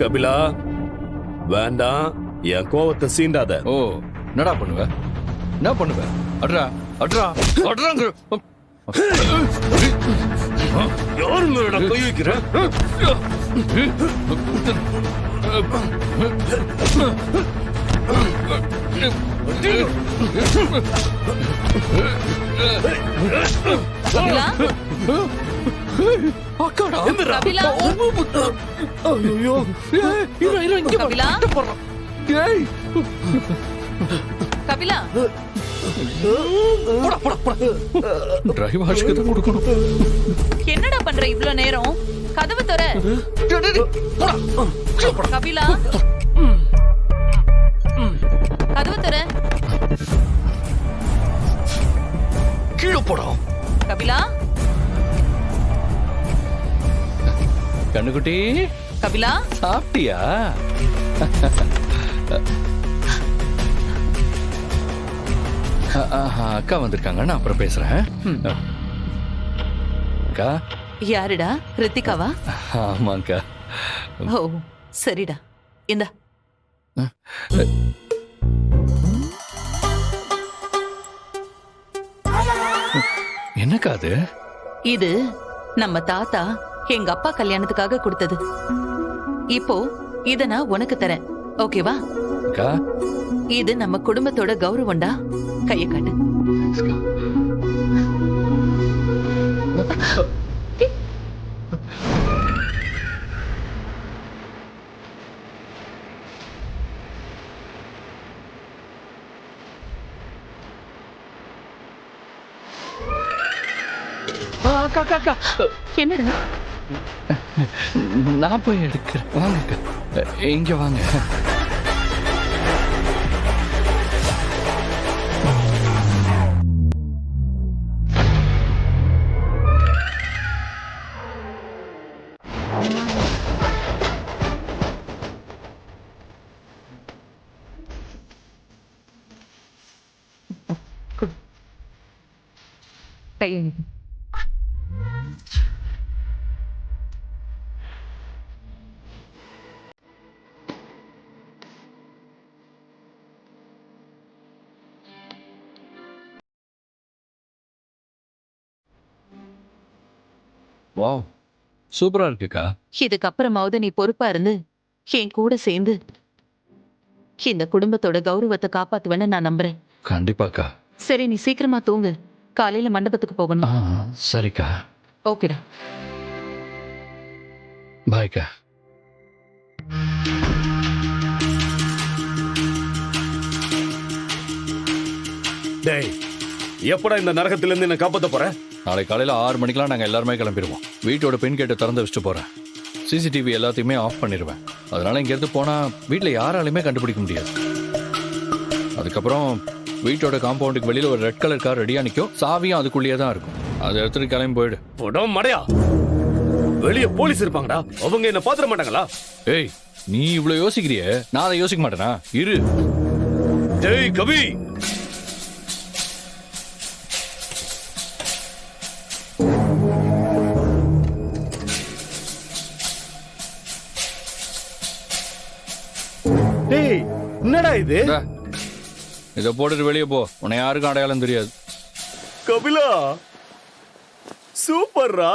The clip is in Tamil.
கபிலா வேண்டாம், என் கோவத்தை சீண்டாத. ஓ, என்னடா பண்ணுவ? என்ன பண்ணுவ? அட்ரா அட்ரா அட்ராங்க. யாரு மேல கை வைக்கிற? கபிலா அக்காடா. கபிலா ஐயோ, கபிலா ஏய், கபிலா போடா போடா போடா. டிரைவ் வாஷ்க்கு தான் கொடுக்கணும். என்னடா பண்ற இவ்ளோ நேரம்? கதவு தர. டேய், டேய், போடா. கபிலா கதவு தர. கீழே போடா. கபிலா கண்ணுக்குட்டி கபிலா சாப்பிட்டியா? அக்கா வந்திருக்காங்க, நான் அப்புறம் பேசுறேன். அக்கா. யாருடா? ரித்திகாவா? ஆமாக்கா. ஓ சரிடா, இந்த என்னக்கா அது? இது நம்ம தாத்தா எங்க அப்பா கல்யாணத்துக்காக கொடுத்தது. இப்போ இத நான் உனக்கு தரேன், ஓகேவா? அக்கா. இது நம்ம குடும்பத்தோட கௌரவம்டா. கைய காட்டு. அக்கா அக்கா அக்கா. என்னடா? நான் போய் எடுக்கிறேன். வாங்க அக்கா, இங்க வாங்க. கைய வாவ், சூப்பரா இருக்குக்கா. இதுக்கப்புறமாவது நீ பொறுப்பா இருந்து என் கூட சேர்ந்து இந்த குடும்பத்தோட கௌரவத்தை காப்பாத்துவேன்னு நான் நம்புறேன். கண்டிப்பாக்கா. சரி, நீ சீக்கிரமா தூங்கு, காலையில மண்டபத்துக்கு போகணும். சரிக்கா. ஓகேடா. பாய்க்கா. டேய், எப்படா இந்த நரகத்திலிருந்து என்ன காப்பாத்த போற? நாளை காலையில 6 மணிக்கெல்லாம் நாங்க எல்லாருமே கிளம்பிடுவோம். வீட்டோட பின் கேட்டை திறந்து வச்சுட்டு போறேன். சிசிடிவி எல்லாத்தையுமே ஆஃப் பண்ணிடுவேன். அதனால இங்க இருந்து போனா வீட்டுல யாராலையுமே கண்டுபிடிக்க முடியாது. அதுக்கப்புறம் வீட்டோட காம்பவுண்டுக்கு வெளியில ஒரு ரெட் கலர் கார் ரெடியா நிற்கும். சாவியும் அதுக்குள்ளேயே தான் இருக்கும். அதை எடுத்துட்டு கிளம்பி போயிடு. போடும் மடையா, வெளிய போலீஸ் இருப்பாங்கடா, அவங்க என்ன பாத்திர மாட்டாங்களா? ஏய், நீ இவ்வளவு யோசிக்கிறியே, நான் அதை யோசிக்க மாட்டேனா? இரு. டேய் கவி, டேய் என்னடா இது? இதை போட்டுட்டு வெளியே போ, உன்னை யாருக்கும் அடையாளம் தெரியாது. கபிலா சூப்பர்ரா.